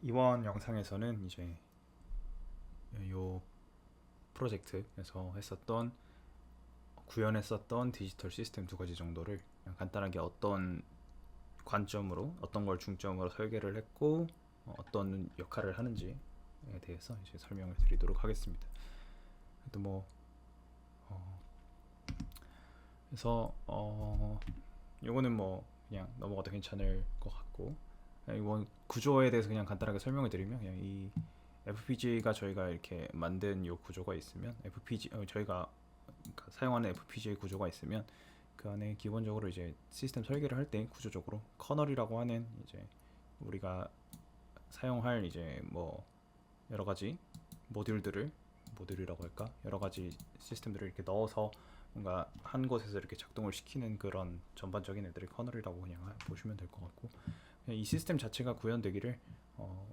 이번 영상에서는 이제 요 프로젝트에서 구현했었던 디지털 시스템 두 가지 정도를 그냥 간단하게 어떤 관점으로 어떤 걸 중점으로 설계를 했고 어떤 역할을 하는지에 대해서 이제 설명을 드리도록 하겠습니다. 또 뭐 그래서 요거는 뭐 그냥 넘어가도 괜찮을 것 같고, 이번 구조에 대해서 그냥 간단하게 설명을 드리면, 그냥 이 FPGA가 저희가 이렇게 만든 요 구조가 있으면, 저희가 사용하는 FPGA 구조가 있으면 그 안에 기본적으로 이제 시스템 설계를 할 때 구조적으로 커널이라고 하는 이제 우리가 사용할 이제 뭐 여러 가지 모듈이라고 할까, 여러 가지 시스템들을 이렇게 넣어서 뭔가 한 곳에서 이렇게 작동을 시키는 그런 전반적인 애들을 커널이라고 그냥 보시면 될 것 같고, 이 시스템 자체가 구현되기를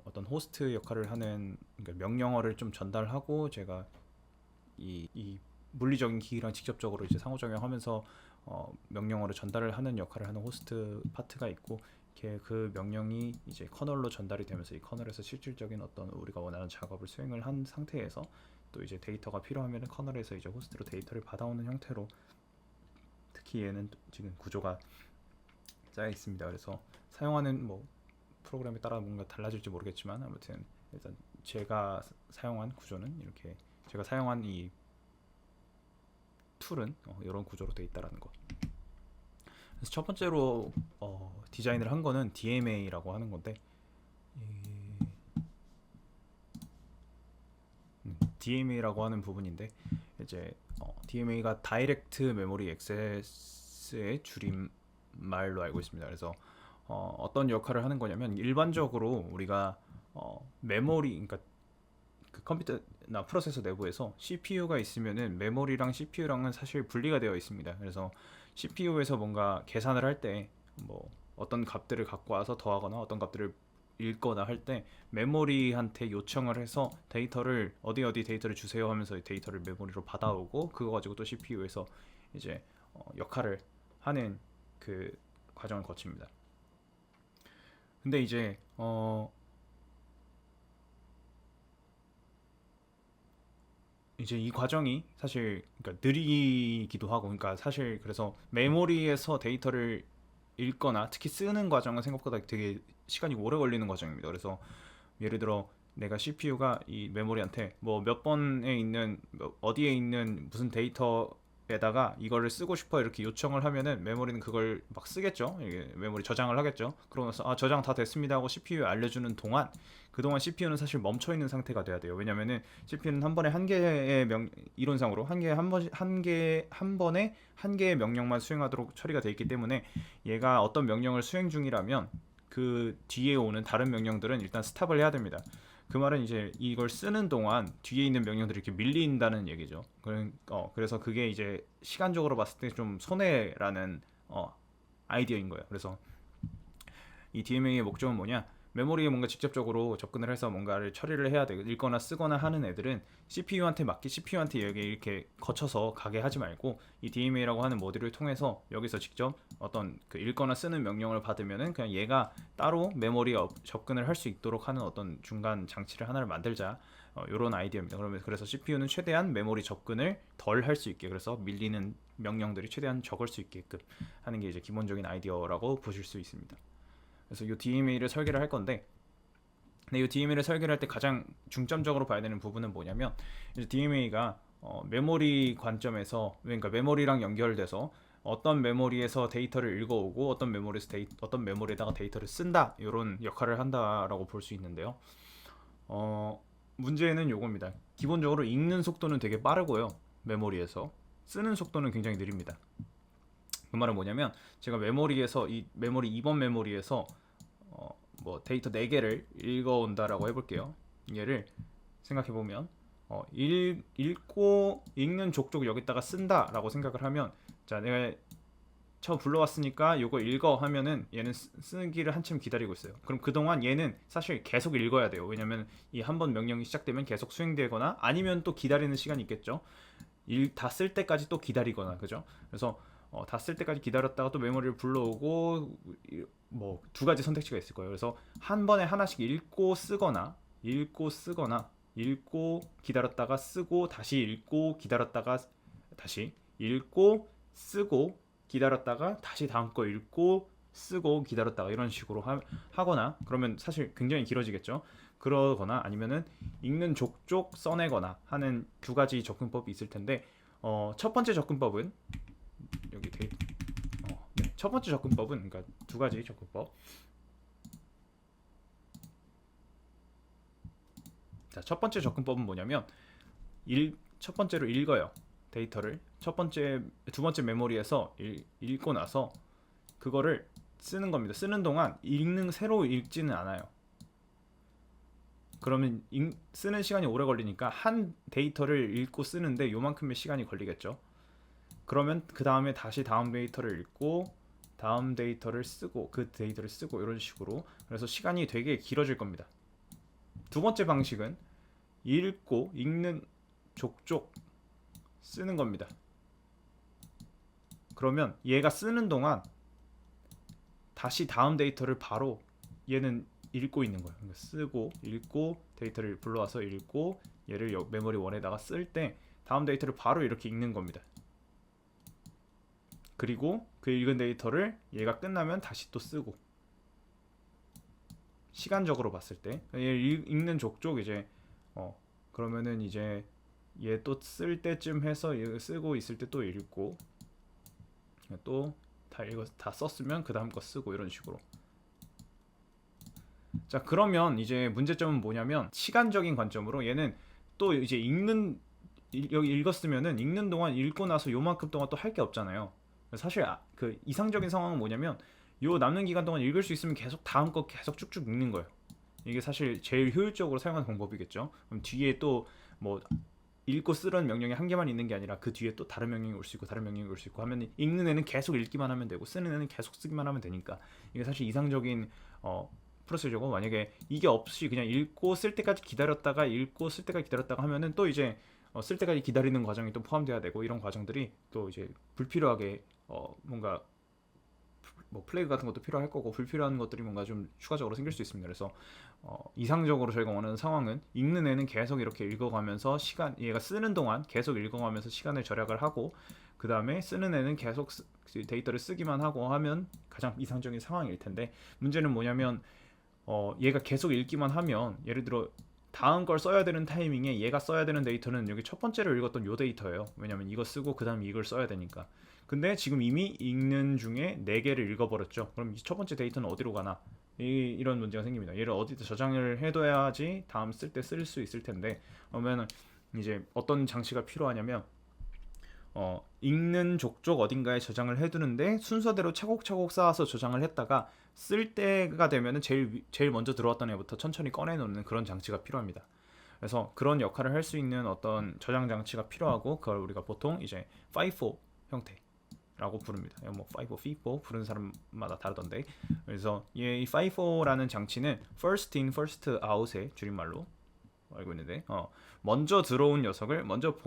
어떤 호스트 역할을 하는, 그러니까 명령어를 좀 전달하고 제가 이 물리적인 기기랑 직접적으로 이제 상호작용하면서 명령어를 전달을 하는 역할을 하는 호스트 파트가 있고, 그 명령이 이제 커널로 전달이 되면서 이 커널에서 실질적인 어떤 우리가 원하는 작업을 수행을 한 상태에서 또 이제 데이터가 필요하면 커널에서 이제 호스트로 데이터를 받아오는 형태로, 특히 얘는 지금 구조가 짜여 있습니다. 그래서 사용하는 뭐 프로그램에 따라 뭔가 달라질지 모르겠지만, 아무튼 일단 제가 사용한 구조는 이렇게, 제가 사용한 이 툴은 이런 구조로 되어 있다라는 거. 그래서 첫 번째로 디자인을 한 거는 DMA라고 하는 건데, DMA라고 하는 부분인데, 이제 DMA가 다이렉트 메모리 액세스의 줄임말로 알고 있습니다. 그래서 어떤 역할을 하는 거냐면, 일반적으로 우리가 메모리, 그러니까 그 컴퓨터나 프로세서 내부에서 CPU가 있으면은 메모리랑 CPU랑은 사실 분리가 되어 있습니다. 그래서 CPU에서 뭔가 계산을 할 때 뭐 어떤 값들을 갖고 와서 더하거나 어떤 값들을 읽거나 할 때 메모리한테 요청을 해서 데이터를 어디 데이터를 주세요 하면서 데이터를 메모리로 받아오고, 그거 가지고 또 CPU에서 이제 역할을 하는 그 과정을 거칩니다. 근데 이제 이 과정이 사실 그러니까 느리기도 하고, 그러니까 사실 그래서 메모리에서 데이터를 읽거나 특히 쓰는 과정은 생각보다 되게 시간이 오래 걸리는 과정입니다. 그래서 예를 들어 내가 CPU가 이 메모리한테 뭐 몇 번에 있는 어디에 있는 무슨 데이터에다가 이거를 쓰고 싶어 이렇게 요청을 하면은 메모리는 그걸 막 쓰겠죠. 이게 메모리 저장을 하겠죠. 그러면서 저장 다 됐습니다 하고 CPU에 알려주는 동안, 그동안 CPU는 사실 멈춰 있는 상태가 돼야 돼요. 왜냐면은 CPU는 한 번에 한 개의 이론상으로 한 번에 한 개의 명령만 수행하도록 처리가 돼 있기 때문에, 얘가 어떤 명령을 수행 중이라면 그 뒤에 오는 다른 명령들은 일단 스탑을 해야 됩니다. 그 말은 이제 이걸 쓰는 동안 뒤에 있는 명령들이 이렇게 밀린다는 얘기죠. 그래서 그게 이제 시간적으로 봤을 때 좀 손해라는 아이디어인 거예요. 그래서 이 DMA의 목적은 뭐냐? 메모리에 뭔가 직접적으로 접근을 해서 뭔가를 처리를 해야 돼. 읽거나 쓰거나 하는 애들은 CPU한테 여기 이렇게 거쳐서 가게 하지 말고, 이 DMA라고 하는 모듈을 통해서 여기서 직접 어떤 그 읽거나 쓰는 명령을 받으면은 그냥 얘가 따로 메모리에 접근을 할 수 있도록 하는 어떤 중간 장치를 하나를 만들자. 이런 아이디어입니다. 그래서 CPU는 최대한 메모리 접근을 덜 할 수 있게, 그래서 밀리는 명령들이 최대한 적을 수 있게끔 하는 게 이제 기본적인 아이디어라고 보실 수 있습니다. 그래서 이 DMA를 설계를 할 건데, 근데 이 DMA를 설계를 할 때 가장 중점적으로 봐야 되는 부분은 뭐냐면, 이제 DMA가 메모리 관점에서, 그러니까 메모리랑 연결돼서 어떤 메모리에서 데이터를 읽어오고 어떤 메모리에다가 데이터를 쓴다, 이런 역할을 한다라고 볼 수 있는데요. 문제는 요겁니다. 기본적으로 읽는 속도는 되게 빠르고요, 메모리에서 쓰는 속도는 굉장히 느립니다. 그 말은 뭐냐면, 제가 메모리 2번 메모리에서 뭐 데이터 4개를 읽어온다라고 해볼게요. 얘를 생각해보면 읽고 읽는 족족 여기다가 쓴다라고 생각을 하면, 자, 내가 처음 불러왔으니까 요거 읽어 하면은 얘는 쓰기를 한참 기다리고 있어요. 그럼 그동안 얘는 사실 계속 읽어야 돼요. 왜냐면 이 한 번 명령이 시작되면 계속 수행되거나, 아니면 또 기다리는 시간이 있겠죠. 다 쓸 때까지 또 기다리거나, 그죠? 그래서 다 쓸 때까지 기다렸다가 또 메모리를 불러오고 뭐 두 가지 선택지가 있을 거예요. 그래서 한 번에 하나씩 읽고 기다렸다가 쓰고 다시 읽고 기다렸다가 다시 읽고 쓰고 기다렸다가 다시 다음 거 읽고 쓰고 기다렸다가 이런 식으로 하거나 그러면 사실 굉장히 길어지겠죠. 그러거나 아니면은 읽는 족족 써내거나 하는 두 가지 접근법이 있을 텐데 첫 번째 접근법은 여기 네. 첫 번째 접근법은 그러니까 두 가지 접근법. 자, 첫 번째 접근법은 뭐냐면 첫 번째로 읽어요. 데이터를 두 번째 메모리에서 읽고 나서 그거를 쓰는 겁니다. 쓰는 동안 새로 읽지는 않아요. 그러면 쓰는 시간이 오래 걸리니까 한 데이터를 읽고 쓰는데 요만큼의 시간이 걸리겠죠. 그러면 그 다음에 다시 다음 데이터를 읽고 다음 데이터를 쓰고 그 데이터를 쓰고 이런 식으로 그래서 시간이 되게 길어질 겁니다. 두 번째 방식은 읽는 족족 쓰는 겁니다. 그러면 얘가 쓰는 동안 다시 다음 데이터를 바로 얘는 읽고 있는 거예요. 그러니까 쓰고 읽고 데이터를 불러와서 읽고 얘를 메모리 1에다가 쓸 때 다음 데이터를 바로 이렇게 읽는 겁니다. 그리고 그 읽은 데이터를 얘가 끝나면 다시 또 쓰고 시간적으로 봤을 때 얘 읽는 족족 이제 그러면은 이제 얘 또 쓸 때쯤 해서 얘 쓰고 있을 때 또 읽고 또 다 썼으면 그 다음 거 쓰고 이런 식으로. 자, 그러면 이제 문제점은 뭐냐면 시간적인 관점으로 얘는 또 이제 여기 읽었으면은 읽는 동안 읽고 나서 요만큼 동안 또 할 게 없잖아요. 사실 그 이상적인 상황은 뭐냐면 요 남는 기간 동안 읽을 수 있으면 계속 다음 거 계속 쭉쭉 읽는 거예요. 이게 사실 제일 효율적으로 사용하는 방법이겠죠. 그럼 뒤에 또 뭐 읽고 쓰는 명령이 한 개만 있는 게 아니라 그 뒤에 또 다른 명령이 올 수 있고 다른 명령이 올 수 있고 하면 읽는 애는 계속 읽기만 하면 되고 쓰는 애는 계속 쓰기만 하면 되니까 이게 사실 이상적인 프로세저고 만약에 이게 없이 그냥 읽고 쓸 때까지 기다렸다가 읽고 쓸 때까지 기다렸다가 하면은 또 이제 쓸 때까지 기다리는 과정이 또 포함돼야 되고 이런 과정들이 또 이제 불필요하게 뭔가 뭐 플래그 같은 것도 필요할 거고 불필요한 것들이 뭔가 좀 추가적으로 생길 수 있습니다. 그래서 이상적으로 저희가 원하는 상황은 읽는 애는 계속 이렇게 읽어가면서 얘가 쓰는 동안 계속 읽어가면서 시간을 절약을 하고 그 다음에 쓰는 애는 계속 데이터를 쓰기만 하고 하면 가장 이상적인 상황일 텐데 문제는 뭐냐면 얘가 계속 읽기만 하면 예를 들어 다음 걸 써야 되는 타이밍에 얘가 써야 되는 데이터는 여기 첫 번째로 읽었던 요 데이터예요. 왜냐면 이거 쓰고 그 다음에 이걸 써야 되니까. 근데 지금 이미 읽는 중에 4개를 읽어버렸죠. 그럼 이 첫 번째 데이터는 어디로 가나? 이런 문제가 생깁니다. 얘를 어디다 저장을 해둬야지 다음 쓸 때 쓸 수 있을 텐데 그러면 이제 어떤 장치가 필요하냐면 읽는 족족 어딘가에 저장을 해두는데 순서대로 차곡차곡 쌓아서 저장을 했다가 쓸 때가 되면은 제일 먼저 들어왔던 애부터 천천히 꺼내놓는 그런 장치가 필요합니다. 그래서 그런 역할을 할 수 있는 어떤 저장 장치가 필요하고 그걸 우리가 보통 이제 FIFO 형태라고 부릅니다. 뭐 FIFO, FIFO 부르는 사람마다 다르던데. 그래서 이 FIFO라는 장치는 First in, First out의 줄임말로 알고 있는데 먼저 들어온 녀석을 먼저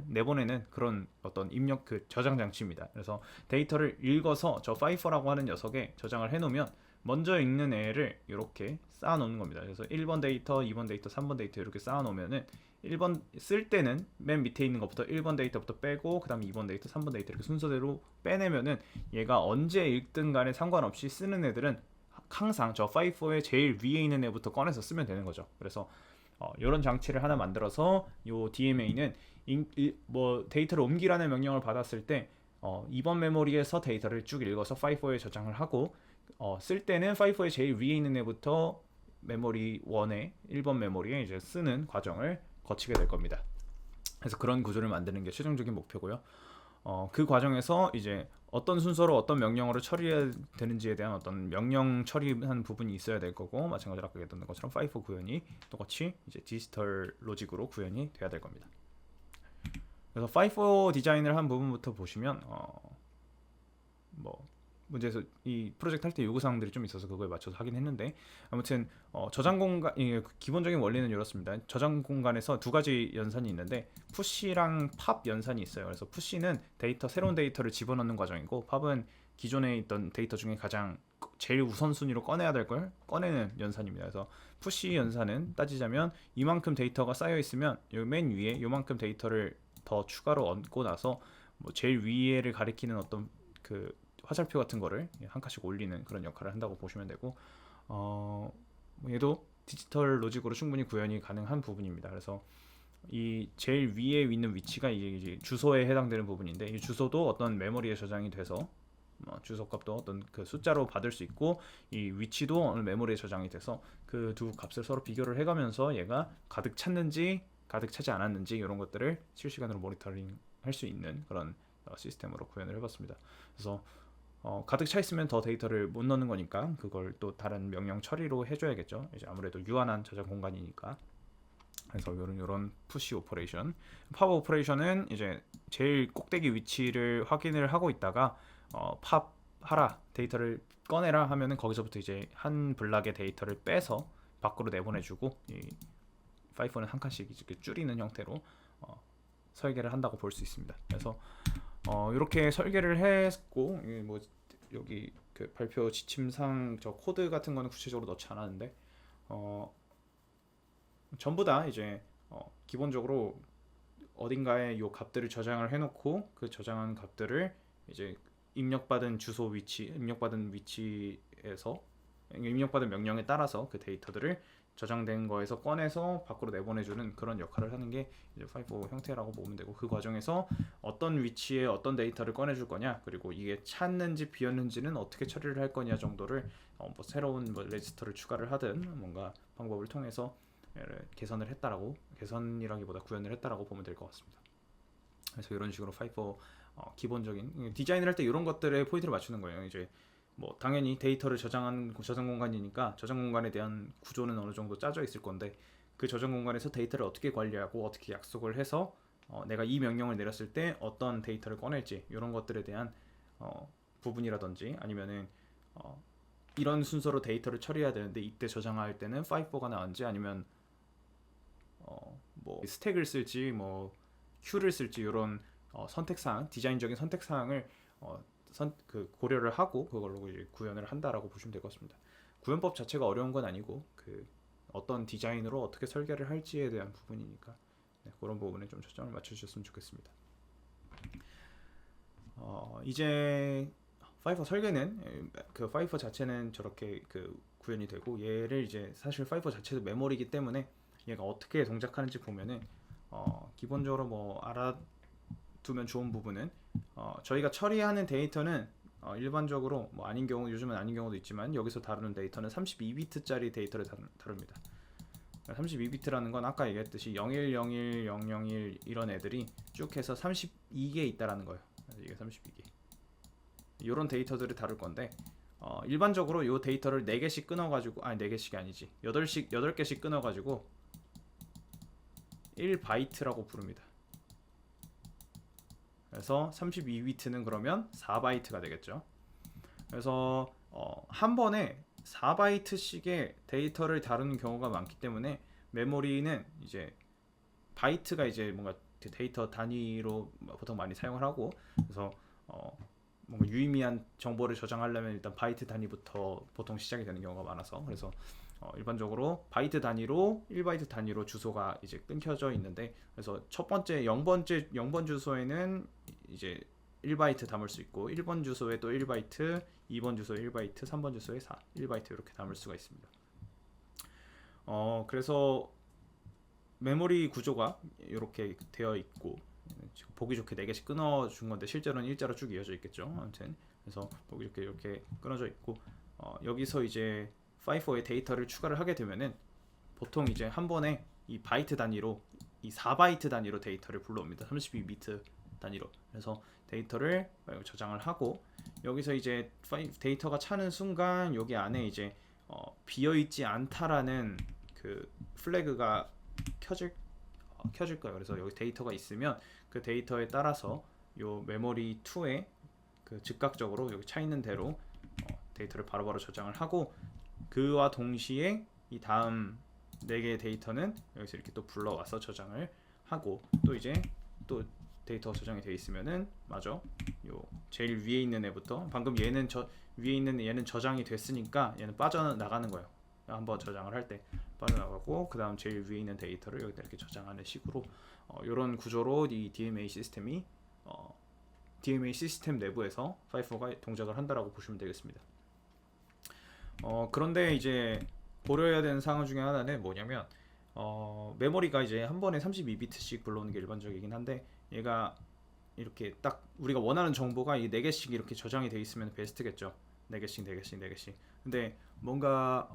내보내는 그런 어떤 입력 그 저장 장치입니다. 그래서 데이터를 읽어서 저 FIFO라고 하는 녀석에 저장을 해놓으면 먼저 읽는 애를 이렇게 쌓아놓는 겁니다. 그래서 1번 데이터, 2번 데이터, 3번 데이터 이렇게 쌓아놓으면은 1번 쓸 때는 맨 밑에 있는 것부터 1번 데이터부터 빼고 그 다음에 2번 데이터, 3번 데이터 이렇게 순서대로 빼내면은 얘가 언제 읽든 간에 상관없이 쓰는 애들은 항상 저 FIFO의 제일 위에 있는 애부터 꺼내서 쓰면 되는 거죠. 그래서 이런 장치를 하나 만들어서 요 DMA는 뭐 데이터를 옮기라는 명령을 받았을 때 2번 메모리에서 데이터를 쭉 읽어서 FIFO에 저장을 하고 쓸 때는 FIFO의 제일 위에 있는 애부터 메모리 1에 1번 메모리에 이제 쓰는 과정을 거치게 될 겁니다. 그래서 그런 구조를 만드는 게 최종적인 목표고요. 그 과정에서 이제 어떤 순서로 어떤 명령어를 처리해야 되는지에 대한 어떤 명령 처리한 부분이 있어야 될 거고 마찬가지로 아까 얘기했던 것처럼 FIFO 구현이 똑같이 이제 디지털 로직으로 구현이 돼야 될 겁니다. 그래서 FIFO 디자인을 한 부분부터 보시면 뭐 문제에서 이 프로젝트 할 때 요구 사항들이 좀 있어서 그거에 맞춰서 하긴 했는데, 아무튼 저장 공간 기본적인 원리는 이렇습니다. 저장 공간에서 두 가지 연산이 있는데 푸시랑 팝 연산이 있어요. 그래서 푸시는 새로운 데이터를 집어넣는 과정이고, 팝은 기존에 있던 데이터 중에 가장 제일 우선순위로 꺼내야 될 걸 꺼내는 연산입니다. 그래서 푸시 연산은 따지자면 이만큼 데이터가 쌓여 있으면 요 맨 위에 요만큼 데이터를 더 추가로 얹고 나서 뭐 제일 위에를 가리키는 어떤 그 화살표 같은 거를 한 칸씩 올리는 그런 역할을 한다고 보시면 되고, 얘도 디지털 로직으로 충분히 구현이 가능한 부분입니다. 그래서 이 제일 위에 있는 위치가 이제 주소에 해당되는 부분인데, 이 주소도 어떤 메모리에 저장이 돼서 주소 값도 어떤 그 숫자로 받을 수 있고, 이 위치도 어느 메모리에 저장이 돼서 그 두 값을 서로 비교를 해가면서 얘가 가득 찼는지 가득 차지 않았는지 이런 것들을 실시간으로 모니터링 할 수 있는 그런 시스템으로 구현을 해봤습니다. 그래서 가득 차 있으면 더 데이터를 못 넣는 거니까 그걸 또 다른 명령 처리로 해줘야겠죠. 이제 아무래도 유한한 저장 공간이니까. 그래서 요런 푸시 오퍼레이션, 팝 오퍼레이션은 이제 제일 꼭대기 위치를 확인을 하고 있다가 팝 하라, 데이터를 꺼내라 하면은 거기서부터 이제 한 블락의 데이터를 빼서 밖으로 내보내주고, 이 파이폰은 한 칸씩 이렇게 줄이는 형태로 설계를 한다고 볼 수 있습니다. 그래서 이렇게 설계를 했고, 뭐 여기 그 발표 지침상 저 코드 같은 거는 구체적으로 넣지 않았는데, 전부 다 이제 기본적으로 어딘가에 요 값들을 저장을 해놓고 그 저장한 값들을 이제 입력받은 주소 위치, 입력받은 위치에서 입력받은 명령에 따라서 그 데이터들을 저장된 거에서 꺼내서 밖으로 내보내주는 그런 역할을 하는 게 이제 5 형태라고 보면 되고, 그 과정에서 어떤 위치에 어떤 데이터를 꺼내줄 거냐, 그리고 이게 찼는지 비었는지는 어떻게 처리를 할 거냐 정도를 뭐 새로운 뭐 레지스터를 추가를 하든 뭔가 방법을 통해서 개선을 했다라고, 개선이라기보다 구현을 했다라고 보면 될 것 같습니다. 그래서 이런 식으로 5 기본적인 디자인을 할 때 이런 것들에 포인트를 맞추는 거예요. 이제 뭐 당연히 데이터를 저장한 저장 공간이니까 저장 공간에 대한 구조는 어느 정도 짜져 있을 건데, 그 저장 공간에서 데이터를 어떻게 관리하고 어떻게 약속을 해서 내가 이 명령을 내렸을 때 어떤 데이터를 꺼낼지, 이런 것들에 대한 부분이라든지, 아니면은 이런 순서로 데이터를 처리해야 되는데 이때 저장할 때는 5가 나은지, 아니면 뭐 스택을 쓸지 뭐 큐를 쓸지, 이런 선택사항, 디자인적인 선택사항을 고려를 하고 그걸로 이제 구현을 한다라고 보시면 될 것 같습니다. 구현법 자체가 어려운 건 아니고 그 어떤 디자인으로 어떻게 설계를 할지에 대한 부분이니까, 그런 부분에 좀 초점을 맞춰주셨으면 좋겠습니다. 이제 5 설계는 그 5 자체는 저렇게 그 구현이 되고, 얘를 이제 사실 5 자체도 메모리이기 때문에 얘가 어떻게 동작하는지 보면은 기본적으로 뭐 알아두면 좋은 부분은 저희가 처리하는 데이터는 일반적으로 뭐 아닌 경우, 요즘은 아닌 경우도 있지만 여기서 다루는 데이터는 32비트짜리 데이터를 다룹니다. 32비트라는 건 아까 얘기했듯이 01, 01, 001 이런 애들이 쭉 해서 32개 있다라는 거예요. 그래서 이게 32개. 이런 데이터들을 다룰 건데, 일반적으로 이 데이터를 4개씩 끊어가지고, 아니 4개씩이 아니지, 8개씩 끊어가지고 1바이트라고 부릅니다. 그래서 32비트는 그러면 4바이트가 되겠죠. 그래서 한 번에 4바이트씩의 데이터를 다루는 경우가 많기 때문에 메모리는 이제 바이트가 이제 뭔가 데이터 단위로 보통 많이 사용을 하고, 그래서 뭔가 유의미한 정보를 저장하려면 일단 바이트 단위부터 보통 시작이 되는 경우가 많아서, 그래서 일반적으로 바이트 단위로 1바이트 단위로 주소가 이제 끊겨져 있는데, 그래서 첫 번째 0번 주소에는 이제 1바이트 담을 수 있고, 1번 주소에 또 1바이트, 2번 주소에 1바이트, 3번 주소에 1바이트 이렇게 담을 수가 있습니다. 그래서 메모리 구조가 이렇게 되어 있고, 보기 좋게 4개씩 끊어준 건데 실제로는 일자로 쭉 이어져 있겠죠. 아무튼 그래서 보기 좋게 이렇게 끊어져 있고, 여기서 이제 5의 데이터를 추가를 하게 되면은 보통 이제 한 번에 이 바이트 단위로, 이 4바이트 단위로 데이터를 불러옵니다. 32비트 단위로. 그래서 데이터를 저장을 하고, 여기서 이제 데이터가 차는 순간 여기 안에 이제 비어있지 않다라는 그 플래그가 켜질 거예요. 그래서 여기 데이터가 있으면 그 데이터에 따라서 요 메모리 2의 그 즉각적으로 여기 차 있는 대로 데이터를 바로바로 저장을 하고, 그와 동시에 이 다음 4개의 데이터는 여기서 이렇게 또 불러와서 저장을 하고, 또 이제 또 데이터가 저장이 되어 있으면은 요 제일 위에 있는 애부터, 방금 얘는 위에 있는 얘는 저장이 됐으니까 얘는 빠져나가는 거예요. 한번 저장을 할 때 빠져나가고, 그 다음 제일 위에 있는 데이터를 여기다 이렇게 저장하는 식으로 이런 구조로 이 DMA 시스템이 DMA 시스템 내부에서 파이프가 동작을 한다라고 보시면 되겠습니다. 그런데 이제 고려해야 되는 상황 중에 하나는 뭐냐면, 메모리가 이제 한 번에 32비트씩 불러오는 게 일반적이긴 한데, 얘가 이렇게 딱 우리가 원하는 정보가 이 4개씩 이렇게 저장이 돼 있으면 베스트겠죠. 4개씩 4개씩 4개씩. 근데 뭔가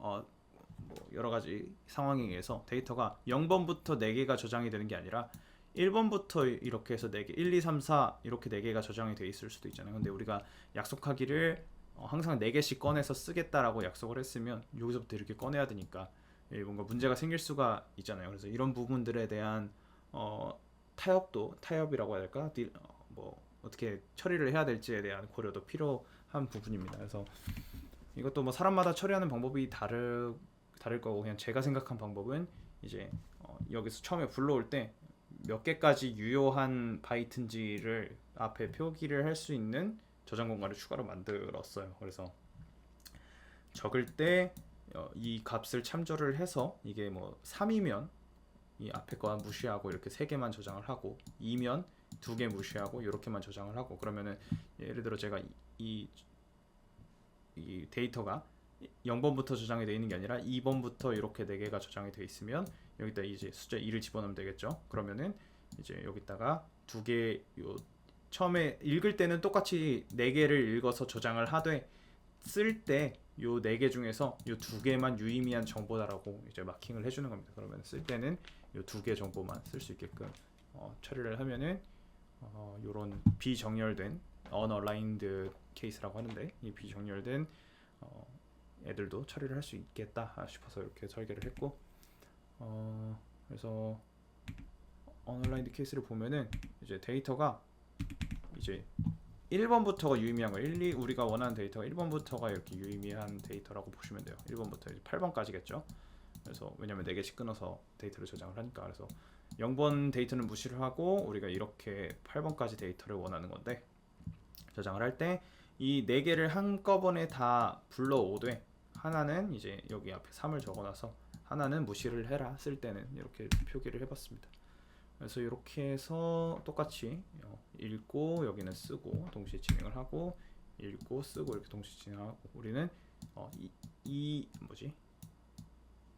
뭐 여러 가지 상황에 의해서 데이터가 0번부터 4개가 저장이 되는 게 아니라 1번부터 이렇게 해서 4개, 1, 2, 3, 4 이렇게 4개가 저장이 돼 있을 수도 있잖아요. 근데 우리가 약속하기를 항상 4개씩 꺼내서 쓰겠다라고 약속을 했으면 여기서부터 이렇게 꺼내야 되니까 뭔가 문제가 생길 수가 있잖아요. 그래서 이런 부분들에 대한 타협이라고 해야 될까? 뭐 어떻게 처리를 해야 될지에 대한 고려도 필요한 부분입니다. 그래서 이것도 뭐 사람마다 처리하는 방법이 다를 거고, 그냥 제가 생각한 방법은 이제 여기서 처음에 불러올 때 몇 개까지 유효한 바이트인지를 앞에 표기를 할 수 있는 저장 공간을 추가로 만들었어요. 그래서 적을 때 이 값을 참조를 해서, 이게 뭐 3이면 이 앞에 거 무시하고 이렇게 3개만 저장을 하고, 2면 2개 무시하고 이렇게만 저장을 하고, 그러면은 예를 들어 제가 이 데이터가 0번부터 저장이 되어 있는 게 아니라 2번부터 이렇게 4개가 저장이 되어 있으면 여기다 이제 숫자 2를 집어넣으면 되겠죠. 그러면은 이제 여기다가 2개, 처음에 읽을 때는 똑같이 4개를 읽어서 저장을 하되, 쓸 때 요 4개 중에서 요 2개만 유의미한 정보다라고 이제 마킹을 해주는 겁니다. 그러면 쓸 때는 요 2개 정보만 쓸 수 있게끔 처리를 하면은 요런 비정렬된 unaligned 케이스라고 하는데, 이 비정렬된 애들도 처리를 할 수 있겠다 싶어서 이렇게 설계를 했고, 그래서 unaligned 케이스를 보면은 이제 데이터가 이제 1번부터가 유의미한 거예요. 우리가 원하는 데이터가 1번부터가 이렇게 유의미한 데이터라고 보시면 돼요. 1번부터 이제 8번까지겠죠. 그래서 왜냐면 4개씩 끊어서 데이터를 저장을 하니까. 그래서 0번 데이터는 무시를 하고 우리가 이렇게 8번까지 데이터를 원하는 건데, 저장을 할 때 이 4개를 한꺼번에 다 불러오되, 하나는 이제 여기 앞에 3을 적어놔서 하나는 무시를 해라, 쓸 때는 이렇게 표기를 해봤습니다. 그래서 이렇게 해서 똑같이 읽고 여기는 쓰고 동시에 진행을 하고, 읽고 쓰고 이렇게 동시에 진행하고, 우리는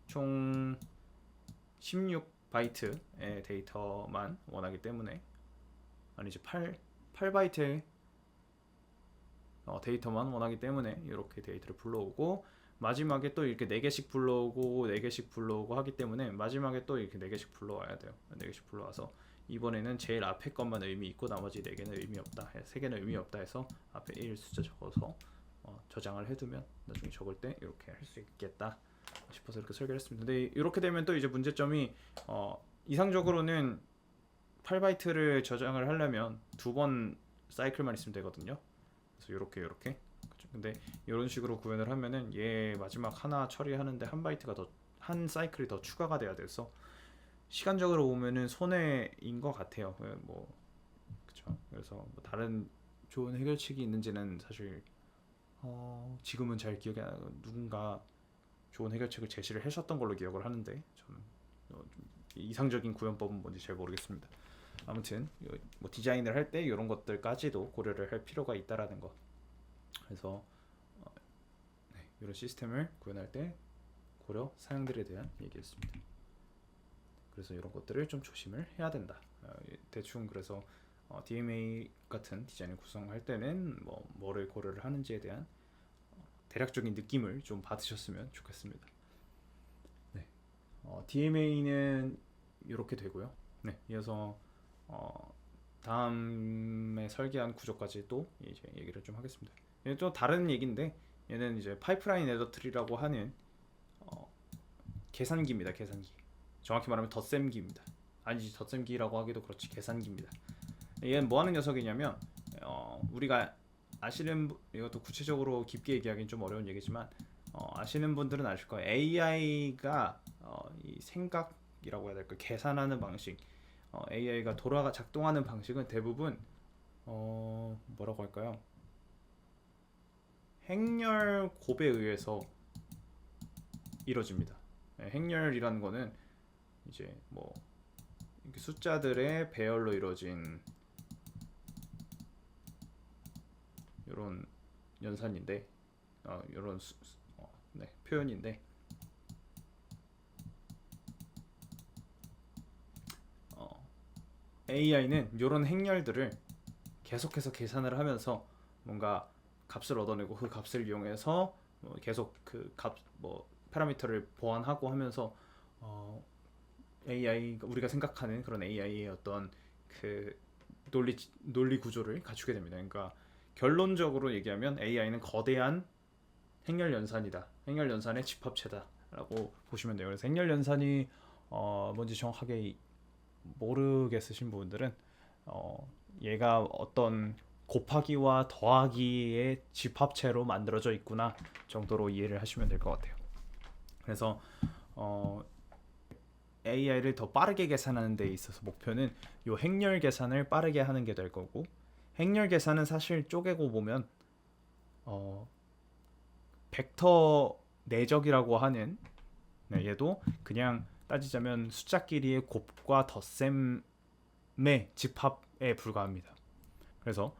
총 16바이트의 데이터만 원하기 때문에, 아니지 8바이트의 데이터만 원하기 때문에 이렇게 데이터를 불러오고, 마지막에 또 이렇게 4개씩 불러오고 4개씩 불러오고 하기 때문에 마지막에 또 이렇게 4개씩 불러와야 돼요. 4개씩 불러와서 이번에는 제일 앞에 것만 의미 있고 나머지 4개는 의미 없다, 3개는 의미 없다 해서 앞에 1 숫자 적어서 저장을 해두면 나중에 적을 때 이렇게 할 수 있겠다 싶어서 이렇게 설계를 했습니다. 근데 이렇게 되면 또 이제 문제점이, 이상적으로는 8바이트를 저장을 하려면 2번 사이클만 있으면 되거든요. 그래서 이렇게 근데 이런 식으로 구현을 하면은 얘 마지막 하나 처리하는데 한 사이클이 더 추가가 돼야 돼서 시간적으로 보면은 손해인 것 같아요. 뭐 그쵸. 그래서 뭐 다른 좋은 해결책이 있는지는 사실 지금은 잘 기억이 안 나요. 누군가 좋은 해결책을 제시를 하셨던 걸로 기억을 하는데, 저는 좀 이상적인 구현법은 뭔지 잘 모르겠습니다. 아무튼 뭐 디자인을 할 때 이런 것들까지도 고려를 할 필요가 있다라는 것. 그래서 이런 시스템을 구현할 때 고려 사항들에 대한 얘기였습니다. 그래서 이런 것들을 좀 조심을 해야 된다. 대충 그래서 DMA 같은 디자인을 구성할 때는 뭐를 고려를 하는지에 대한 대략적인 느낌을 좀 받으셨으면 좋겠습니다. 네, DMA는 이렇게 되고요. 네, 이어서 다음에 설계한 구조까지 또 이제 얘기를 좀 하겠습니다. 얘는 또 다른 얘기인데, 얘는 이제 파이프라인 애더트리라고 하는 계산기입니다. 계산기. 정확히 말하면 덧셈기입니다. 아니지, 덧셈기라고 하기도 그렇지, 계산기입니다. 얘는 뭐 하는 녀석이냐면, 우리가 이것도 구체적으로 깊게 얘기하기는 좀 어려운 얘기지만 아시는 분들은 아실 거예요. AI가 이 생각이라고 해야 될까, 계산하는 방식, AI가 작동하는 방식은 대부분 뭐라고 할까요? 행렬 곱에 의해서 이루어집니다. 행렬이라는 거는 이제 뭐 숫자들의 배열로 이루어진 이런 연산인데, 이런 네, 표현인데, AI는 이런 행렬들을 계속해서 계산을 하면서 뭔가 값을 얻어내고 그 값을 이용해서 계속 그 값 뭐 파라미터를 보완하고 하면서 AI, 우리가 생각하는 그런 AI의 어떤 그 논리 구조를 갖추게 됩니다. 그러니까 결론적으로 얘기하면 AI는 거대한 행렬 연산이다. 행렬 연산의 집합체다라고 보시면 돼요. 그래서 행렬 연산이 뭔지 정확하게 모르겠으신 분들은 얘가 어떤 곱하기와 더하기의 집합체로 만들어져 있구나 정도로 이해를 하시면 될 것 같아요. 그래서 AI를 더 빠르게 계산하는 데 있어서 목표는 요 행렬 계산을 빠르게 하는 게 될 거고, 행렬 계산은 사실 쪼개고 보면 벡터 내적이라고 하는, 네, 얘도 그냥 따지자면 숫자끼리의 곱과 덧셈의 집합에 불과합니다. 그래서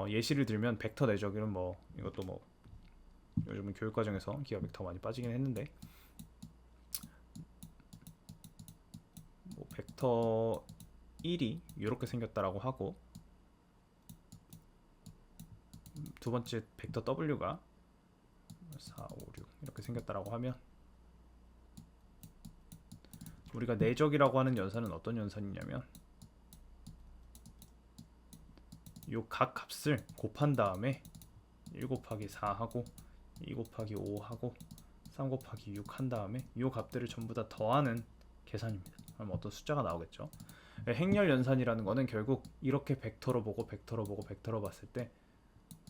예시를 들면 벡터 내적은 뭐 이것도 뭐 요즘은 교육과정에서 기하 벡터 많이 빠지긴 했는데, 뭐 벡터 1이 이렇게 생겼다라고 하고 두 번째 벡터 W가 4, 5, 6 이렇게 생겼다라고 하면, 우리가 내적이라고 하는 연산은 어떤 연산이냐면 요 각 값을 곱한 다음에 1 곱하기 4 하고 2 곱하기 5 하고 3 곱하기 6 한 다음에 요 값들을 전부 다 더하는 계산입니다. 그럼 어떤 숫자가 나오겠죠. 행렬 연산이라는 거는 결국 이렇게 벡터로 보고 벡터로 보고 벡터로 봤을 때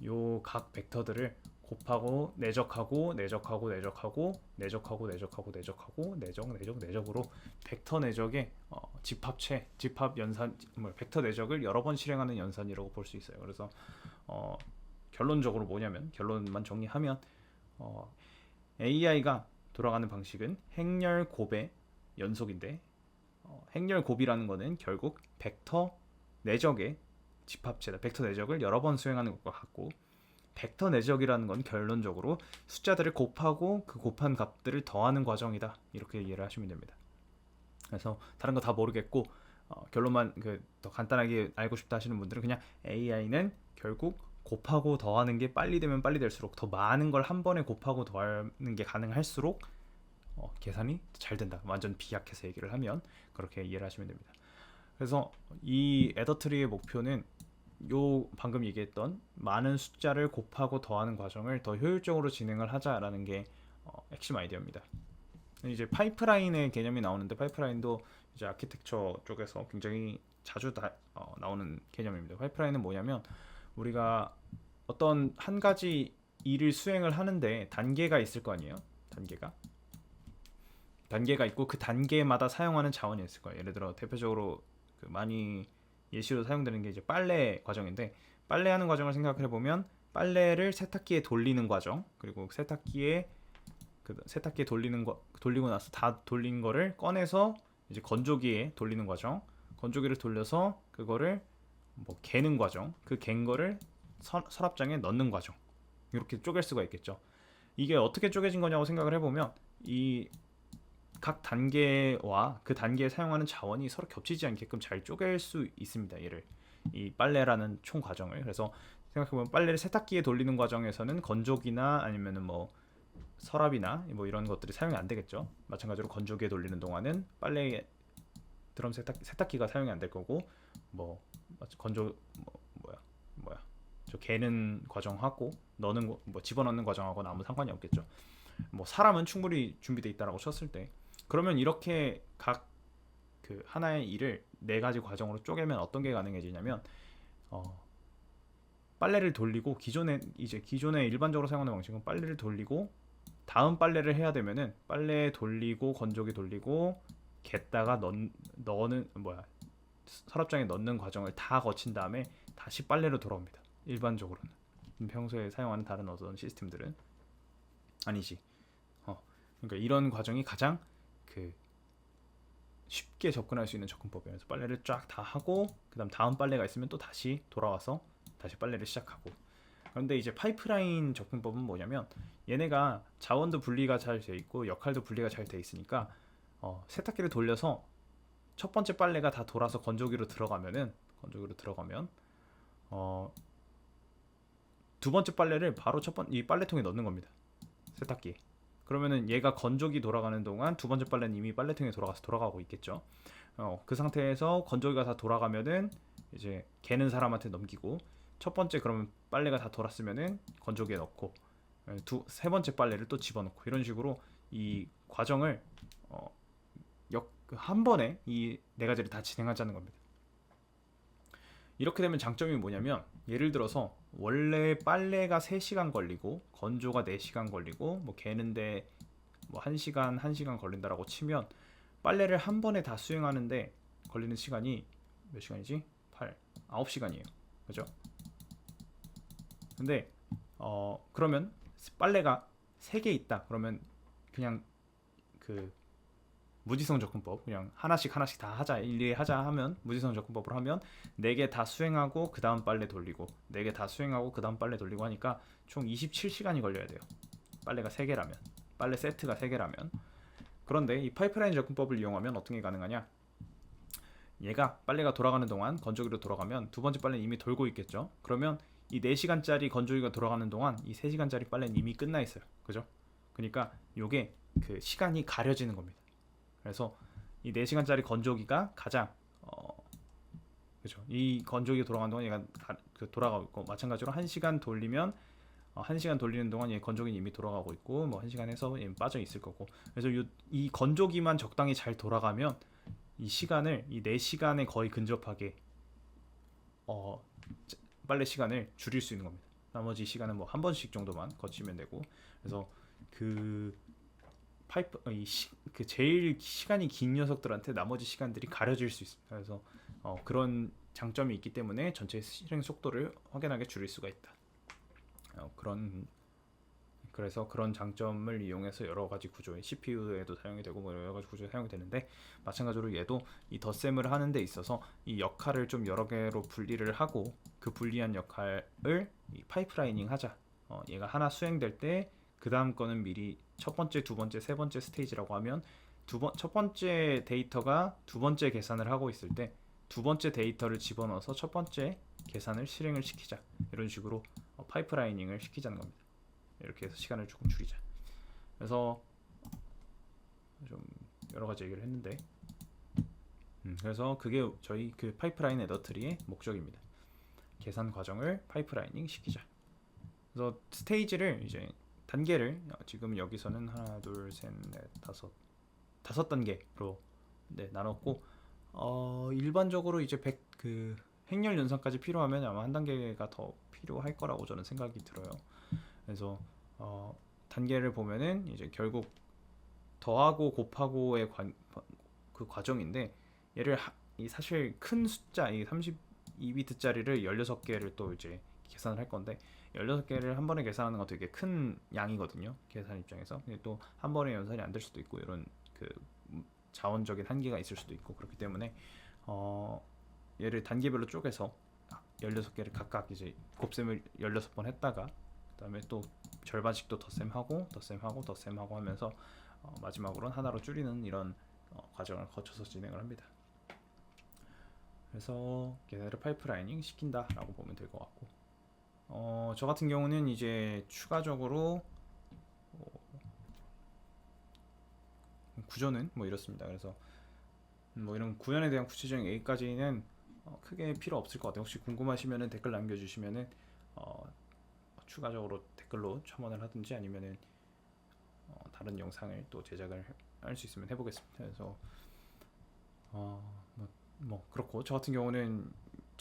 요 각 벡터들을 곱하고 내적하고 내적하고 내적하고 내적하고 내적하고 내적하고 내적으로 벡터 내적의 집합 연산, 벡터 내적을 여러 번 실행하는 연산이라고 볼 수 있어요. 그래서 결론적으로 뭐냐면, 결론만 정리하면 AI가 돌아가는 방식은 행렬 곱의 연속인데, 행렬 곱이라는 거는 결국 벡터 내적의 집합체다. 벡터 내적을 여러 번 수행하는 것과 같고, 벡터 내적이라는 건 결론적으로 숫자들을 곱하고 그 곱한 값들을 더하는 과정이다. 이렇게 이해를 하시면 됩니다. 그래서 다른 거 다 모르겠고 결론만 더 간단하게 알고 싶다 하시는 분들은 그냥 AI는 결국 곱하고 더하는 게 빨리 되면 빨리 될수록, 더 많은 걸 한 번에 곱하고 더하는 게 가능할수록 계산이 잘 된다. 완전 비약해서 얘기를 하면 그렇게 이해를 하시면 됩니다. 그래서 이 애더트리의 목표는 요 방금 얘기했던 많은 숫자를 곱하고 더하는 과정을 더 효율적으로 진행을 하자라는 게 핵심 아이디어입니다. 이제 파이프라인의 개념이 나오는데, 파이프라인도 이제 아키텍처 쪽에서 굉장히 자주 나오는 개념입니다. 파이프라인은 뭐냐면, 우리가 어떤 한 가지 일을 수행을 하는데 단계가 있을 거 아니에요. 단계가 있고 그 단계마다 사용하는 자원이 있을 거예요. 예를 들어 대표적으로 많이 예시로 사용되는 게 이제 빨래 과정인데, 빨래하는 과정을 생각해 보면 빨래를 세탁기에 돌리는 과정, 그리고 세탁기에 돌리고 나서 다 돌린 거를 꺼내서 이제 건조기에 돌리는 과정, 건조기를 돌려서 그거를 뭐 개는 과정, 그 갠 거를 서랍장에 넣는 과정, 이렇게 쪼갤 수가 있겠죠. 이게 어떻게 쪼개진 거냐고 생각을 해보면, 이 각 단계와 그 단계에 사용하는 자원이 서로 겹치지 않게끔 잘 쪼갤 수 있습니다. 얘를, 이 빨래라는 총 과정을. 그래서 생각해보면 빨래를 세탁기에 돌리는 과정에서는 건조기나 아니면은 뭐 서랍이나 뭐 이런 것들이 사용이 안 되겠죠. 마찬가지로 건조기에 돌리는 동안은 빨래 드럼 세탁기가 사용이 안 될 거고, 뭐 건조 저 개는 과정하고 넣는 거, 뭐 집어넣는 과정하고는 아무 상관이 없겠죠. 뭐 사람은 충분히 준비돼 있다라고 쳤을 때, 그러면 이렇게 각 그 하나의 일을 네 가지 과정으로 쪼개면 어떤 게 가능해지냐면 빨래를 돌리고 기존에 일반적으로 사용하는 방식은 빨래를 돌리고 다음 빨래를 해야 되면은 빨래 돌리고 건조기 돌리고 갯다가 넣는 뭐야 서랍장에 넣는 과정을 다 거친 다음에 다시 빨래로 돌아옵니다. 일반적으로는 평소에 사용하는 다른 어떤 시스템들은 아니지. 그러니까 이런 과정이 가장 그 쉽게 접근할 수 있는 접근법이에요. 그래서 빨래를 쫙 다 하고 그다음 다음 빨래가 있으면 또 다시 돌아와서 다시 빨래를 시작하고. 그런데 이제 파이프라인 접근법은 뭐냐면 얘네가 자원도 분리가 잘 돼 있고 역할도 분리가 잘 돼 있으니까 세탁기를 돌려서 첫 번째 빨래가 다 돌아서 건조기로 들어가면 어, 두 번째 빨래를 바로 이 빨래통에 넣는 겁니다. 세탁기. 그러면은 얘가 건조기 돌아가는 동안 두 번째 빨래는 이미 빨래통에 돌아가고 있겠죠. 그 상태에서 건조기가 다 돌아가면은 이제 개는 사람한테 넘기고 첫 번째 그러면 빨래가 다 돌았으면은 건조기에 넣고 세 번째 빨래를 또 집어넣고 이런 식으로 이 과정을 한 번에 이 네 가지를 다 진행하자는 겁니다. 이렇게 되면 장점이 뭐냐면 예를 들어서 원래 빨래가 3시간 걸리고 건조가 4시간 걸리고 뭐 개는데 뭐 1시간 걸린다라고 치면 빨래를 한 번에 다 수행하는데 걸리는 시간이 몇 시간이지? 9시간이에요. 그죠? 근데 그러면 빨래가 3개 있다. 그러면 그냥 그 무지성 접근법 그냥 하나씩 다 하자 일일이 하자 하면 무지성 접근법으로 하면 4개 다 수행하고 그 다음 빨래 돌리고 4개 다 수행하고 그 다음 빨래 돌리고 하니까 총 27시간이 걸려야 돼요. 빨래가 3개라면 빨래 세트가 3개라면. 그런데 이 파이프라인 접근법을 이용하면 어떤 게 가능하냐, 얘가 빨래가 돌아가는 동안 건조기로 돌아가면 두 번째 빨래는 이미 돌고 있겠죠. 그러면 이 4시간짜리 건조기가 돌아가는 동안 이 3시간짜리 빨래는 이미 끝나 있어요. 그죠? 그러니까 요게 그 시간이 가려지는 겁니다. 그래서 이 4시간짜리 건조기가 가장 그죠? 이 건조기 돌아가는 동안 얘가 돌아가고 있고 마찬가지로 1시간 돌리면 1시간 돌리는 동안 얘 건조기는 이미 돌아가고 있고 뭐 1시간 해서 얘 빠져 있을 거고. 그래서 이 건조기만 적당히 잘 돌아가면 이 시간을 이 4시간에 거의 근접하게 빨래 시간을 줄일 수 있는 겁니다. 나머지 시간은 뭐 한 번씩 정도만 거치면 되고. 그래서 그 그 제일 시간이 긴 녀석들한테 나머지 시간들이 가려질 수 있습니다. 그래서 그런 장점이 있기 때문에 전체 실행 속도를 확연하게 줄일 수가 있다. 그래서 그런 장점을 이용해서 여러 가지 구조의 CPU에도 사용이 되고 뭐 여러 가지 구조에 사용이 되는데, 마찬가지로 얘도 이 덧셈을 하는 데 있어서 이 역할을 좀 여러 개로 분리를 하고 그 분리한 역할을 이 파이프라이닝 하자. 얘가 하나 수행될 때 그 다음 거는 미리 첫 번째, 두 번째, 세 번째 스테이지라고 하면 첫 번째 데이터가 두 번째 계산을 하고 있을 때 두 번째 데이터를 집어넣어서 첫 번째 계산을 실행을 시키자. 이런 식으로 파이프라이닝을 시키자는 겁니다. 이렇게 해서 시간을 조금 줄이자. 그래서 좀 여러 가지 얘기를 했는데, 그래서 그게 저희 그 파이프라인 애더트리의 목적입니다. 계산 과정을 파이프라이닝 시키자. 그래서 스테이지를 이제 단계를 지금 여기서는 하나, 둘, 셋, 넷, 다섯 단계로 나눴고, 일반적으로 이제 그 행렬 연산까지 필요하면 아마 한 단계가 더 필요할 거라고 저는 생각이 들어요. 그래서 단계를 보면은 이제 결국 더하고 곱하고의 그 과정인데, 얘를 사실 큰 숫자 이 32비트짜리를 16개를 또 이제 계산을 할 건데 16개를 한 번에 계산하는 건 되게 큰 양이거든요, 계산 입장에서. 또 한 번에 연산이 안 될 수도 있고 이런 그 자원적인 한계가 있을 수도 있고, 그렇기 때문에 얘를 단계별로 쪼개서 16개를 각각 이제 곱셈을 16번 했다가 그다음에 또 절반씩 또 덧셈하고 하면서 마지막으로는 하나로 줄이는 이런 과정을 거쳐서 진행을 합니다. 그래서 얘네를 파이프라이닝 시킨다라고 보면 될 것 같고, 저 같은 경우는 이제 추가적으로 구조는 뭐 이렇습니다. 그래서 뭐 이런 구현에 대한 구체적인 얘기까지는 크게 필요 없을 것 같아요. 혹시 궁금하시면은 댓글 남겨주시면은 추가적으로 댓글로 첨언을 하든지 아니면은 다른 영상을 또 제작을 할 수 있으면 해보겠습니다. 그래서 뭐 그렇고, 저 같은 경우는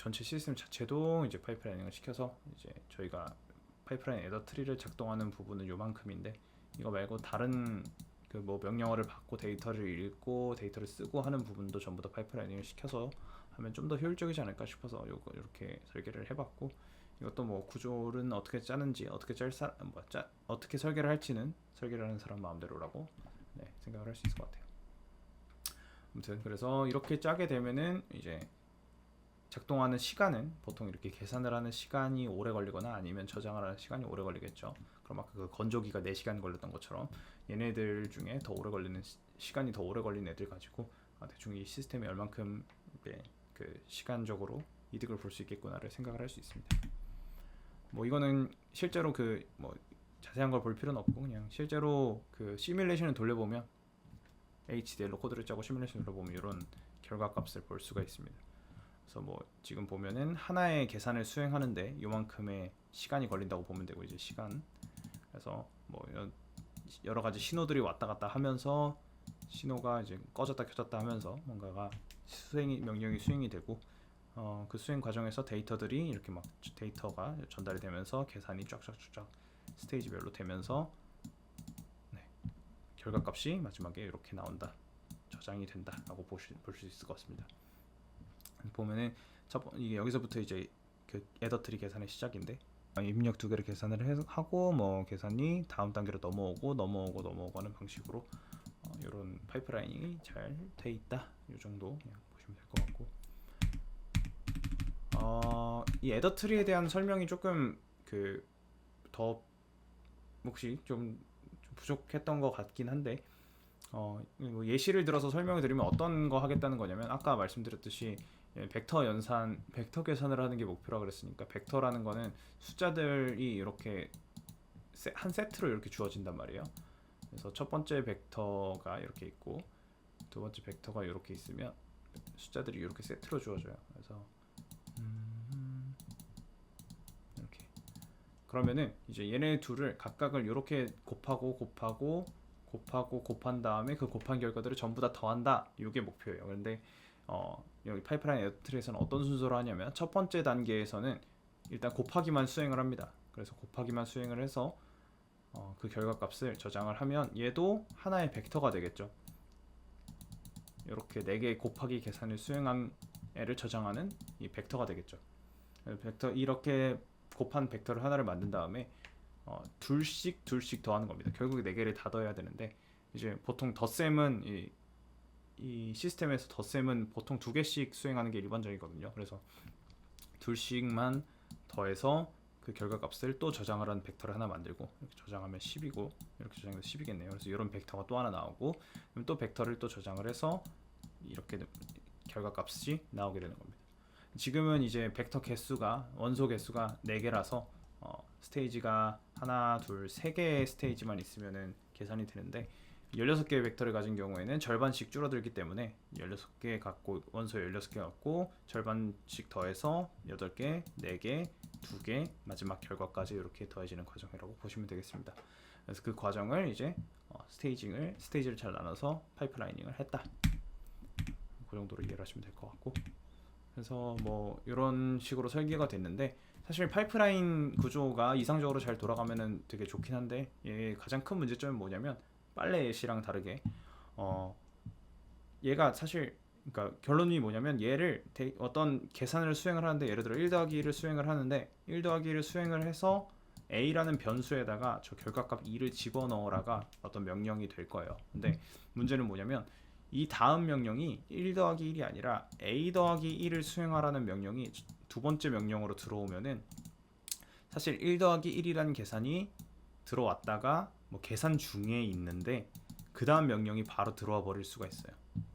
전체 시스템 자체도 이제 파이프라이닝을 시켜서 이제 저희가 파이프라인 에더 트리를 작동하는 부분은 요만큼인데, 이거 말고 다른 그 뭐 명령어를 받고 데이터를 읽고 데이터를 쓰고 하는 부분도 전부 다 파이프라이닝을 시켜서 하면 좀 더 효율적이지 않을까 싶어서 요거 이렇게 설계를 해봤고, 이것도 뭐 구조는 어떻게 짜는지 어떻게 설계를 할지는 설계를 하는 사람 마음대로라고 생각을 할 수 있을 것 같아요. 아무튼 그래서 이렇게 짜게 되면은 이제 작동하는 시간은 보통 이렇게 계산을 하는 시간이 오래 걸리거나 아니면 저장을 하는 시간이 오래 걸리겠죠. 그럼 아까 그 건조기가 4시간 걸렸던 것처럼 얘네들 중에 더 오래 걸리는 시간이 더 오래 걸리는 애들 가지고 대충 이 시스템이 얼만큼 그 시간적으로 이득을 볼 수 있겠구나를 생각을 할 수 있습니다. 뭐 이거는 실제로 그 뭐 자세한 걸 볼 필요는 없고, 그냥 실제로 그 시뮬레이션을 돌려보면 HDL로 코드를 짜고 시뮬레이션을 돌려보면 이런 결과값을 볼 수가 있습니다. 그래서 뭐 지금 보면은 하나의 계산을 수행하는데 요만큼의 시간이 걸린다고 보면 되고, 이제 시간, 그래서 뭐 여러 가지 신호들이 왔다 갔다 하면서 신호가 이제 꺼졌다 켜졌다 하면서 뭔가가 명령이 수행이 되고, 그 수행 과정에서 데이터들이 이렇게 막 데이터가 전달이 되면서 계산이 쫙쫙쫙 스테이지별로 되면서 결과값이 마지막에 이렇게 나온다, 저장이 된다라고 볼 수 있을 것 같습니다. 보면은 이게 여기서부터 이제 그 에더트리 계산의 시작인데, 입력 두 개를 계산을 하고 뭐 계산이 다음 단계로 넘어오고 하는 방식으로 이런 파이프라인이 잘 돼 있다, 이 정도 그냥 보시면 될 것 같고, 이 에더트리에 대한 설명이 조금 더 혹시 좀 부족했던 것 같긴 한데, 뭐 예시를 들어서 설명을 드리면 어떤 거 하겠다는 거냐면, 아까 말씀드렸듯이 벡터 계산을 하는 게 목표라 그랬으니까, 벡터라는 거는 숫자들이 이렇게 한 세트로 이렇게 주어진단 말이에요. 그래서 첫 번째 벡터가 이렇게 있고 두 번째 벡터가 이렇게 있으면 숫자들이 이렇게 세트로 주어져요. 그래서 이렇게, 그러면은 이제 얘네 둘을 각각을 이렇게 곱한 다음에 그 곱한 결과들을 전부 다 더한다, 이게 목표예요. 그런데 여기 파이프라인 에더트리에서는 어떤 순서로 하냐면, 첫 번째 단계에서는 일단 곱하기만 수행을 합니다. 그래서 곱하기만 수행을 해서 그 결과값을 저장을 하면 얘도 하나의 벡터가 되겠죠. 이렇게 4개의 곱하기 계산을 수행한 애를 저장하는 이 벡터가 되겠죠. 이렇게 곱한 벡터를 하나를 만든 다음에 둘씩 더하는 겁니다. 결국에 4개를 다 더해야 되는데, 이제 보통 덧셈은 이 시스템에서 덧셈은 보통 2개씩 수행하는 게 일반적이거든요. 그래서 둘씩만 더해서 그 결과값을 또 저장을 한 벡터를 하나 만들고, 이렇게 저장하면 10이고 이렇게 저장해서 10이겠네요. 그래서 이런 벡터가 또 하나 나오고, 그럼 또 벡터를 또 저장을 해서 이렇게 결과값이 나오게 되는 겁니다. 지금은 이제 벡터 개수가, 원소 개수가 4개라서 스테이지가 하나, 둘, 3개의 스테이지만 있으면은 계산이 되는데, 16개의 벡터를 가진 경우에는 절반씩 줄어들기 때문에 16개 갖고, 원소 16개 갖고 절반씩 더해서 8개, 4개, 2개, 마지막 결과까지 이렇게 더해지는 과정이라고 보시면 되겠습니다. 그래서 그 과정을 이제 스테이지를 잘 나눠서 파이프라이닝을 했다, 그 정도로 이해를 하시면 될 것 같고, 그래서 뭐 이런 식으로 설계가 됐는데, 사실 파이프라인 구조가 이상적으로 잘 돌아가면은 되게 좋긴 한데, 얘 가장 큰 문제점은 뭐냐면, 빨래시랑 다르게 얘가 사실, 그러니까 결론이 뭐냐면, 얘를 어떤 계산을 수행을 하는데, 예를 들어 1 더하기 1을 수행을 하는데 1 더하기 1을 수행을 해서 a라는 변수에다가 저 결과값 2를 집어넣으라가 어떤 명령이 될 거예요. 근데 문제는 뭐냐면, 이 다음 명령이 1 더하기 1이 아니라 a 더하기 1을 수행하라는 명령이 두 번째 명령으로 들어오면은, 사실 1 더하기 1이라는 계산이 들어왔다가 뭐 계산 중에 있는데 그 다음 명령이 바로 들어와 버릴 수가 있어요.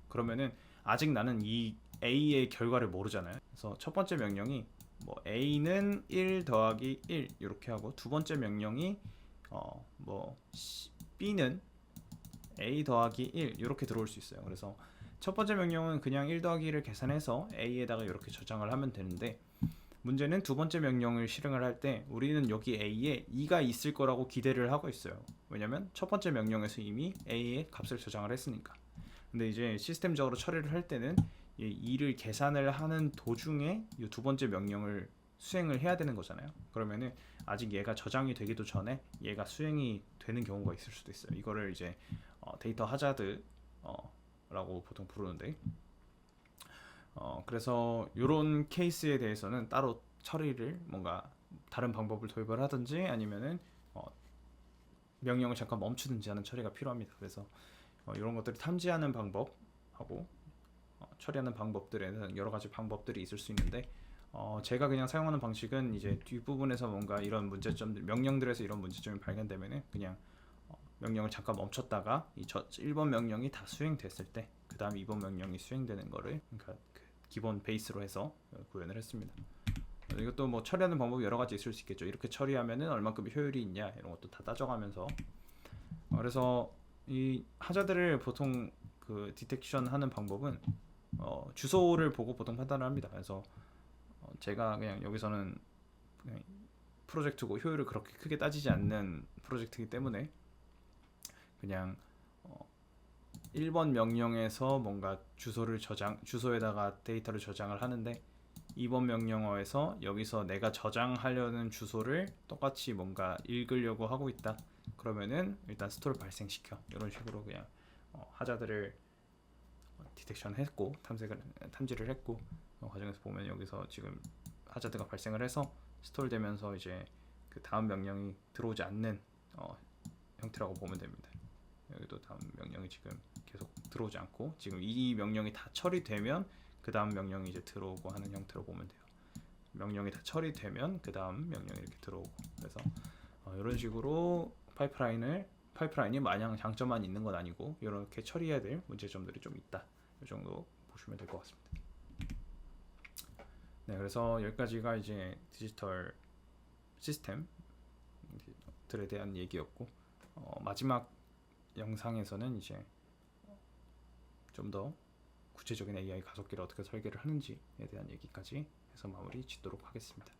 그러면은 아직 나는 이 a의 결과를 모르잖아요. 그래서 첫 번째 명령이 뭐 a는 1 더하기 1 이렇게 하고, 두 번째 명령이 뭐 b는 a 더하기 1 이렇게 들어올 수 있어요. 그래서 첫 번째 명령은 그냥 1 더하기 1을 계산해서 a에다가 이렇게 저장을 하면 되는데, 문제는 두 번째 명령을 실행을 할 때 우리는 여기 a에 2가 있을 거라고 기대를 하고 있어요. 왜냐면 첫 번째 명령에서 이미 a의 값을 저장을 했으니까. 근데 이제 시스템적으로 처리를 할 때는 이 일을 계산을 하는 도중에 이 두 번째 명령을 수행을 해야 되는 거잖아요. 그러면은 아직 얘가 저장이 되기도 전에 얘가 수행이 되는 경우가 있을 수도 있어요. 이거를 이제 데이터 하자드 라고 보통 부르는데, 그래서 이런 케이스에 대해서는 따로 처리를 뭔가 다른 방법을 도입을 하든지 아니면은 명령을 잠깐 멈추든지 하는 처리가 필요합니다. 그래서 이런 것들을 탐지하는 방법하고 처리하는 방법들에는 여러 가지 방법들이 있을 수 있는데, 제가 그냥 사용하는 방식은 이제 뒷부분에서 뭔가 이런 문제점들, 명령들에서 이런 문제점이 발견되면은 그냥 명령을 잠깐 멈췄다가 이 1번 명령이 다 수행됐을 때 그 다음 2번 명령이 수행되는 거를, 그러니까 그 기본 베이스로 해서 구현을 했습니다. 이것도 뭐 처리하는 방법이 여러 가지 있을 수 있겠죠. 이렇게 처리하면은 얼만큼 효율이 있냐 이런 것도 다 따져가면서, 그래서 이 하자들을 보통 그 디텍션 하는 방법은 주소를 보고 보통 판단을 합니다. 그래서 제가 그냥 여기서는 그냥 프로젝트고 효율을 그렇게 크게 따지지 않는 프로젝트이기 때문에 그냥 1번 명령에서 뭔가 주소에다가 데이터를 저장을 하는데, 2번 명령어에서 여기서 내가 저장하려는 주소를 똑같이 뭔가 읽으려고 하고 있다. 그러면은 일단 스토어를 발생시켜. 이런 식으로 그냥 하자들을 디텍션 했고 탐지를 했고, 과정에서 보면 여기서 지금 하자드가 발생을 해서 스토어 되면서 이제 그 다음 명령이 들어오지 않는 형태라고 보면 됩니다. 여기도 다음 명령이 지금 계속 들어오지 않고, 지금 이 명령이 다 처리되면 그 다음 명령이 이제 들어오고 하는 형태로 보면 돼요. 명령이 다 처리되면 그 다음 명령이 이렇게 들어오고, 그래서 이런 식으로 파이프라인이 마냥 장점만 있는 건 아니고 이렇게 처리해야 될 문제점들이 좀 있다. 이 정도 보시면 될 것 같습니다. 네, 그래서 여기까지가 이제 디지털 시스템들에 대한 얘기였고, 마지막 영상에서는 이제 좀 더 구체적인 AI 가속기를 어떻게 설계를 하는지에 대한 얘기까지 해서 마무리 짓도록 하겠습니다.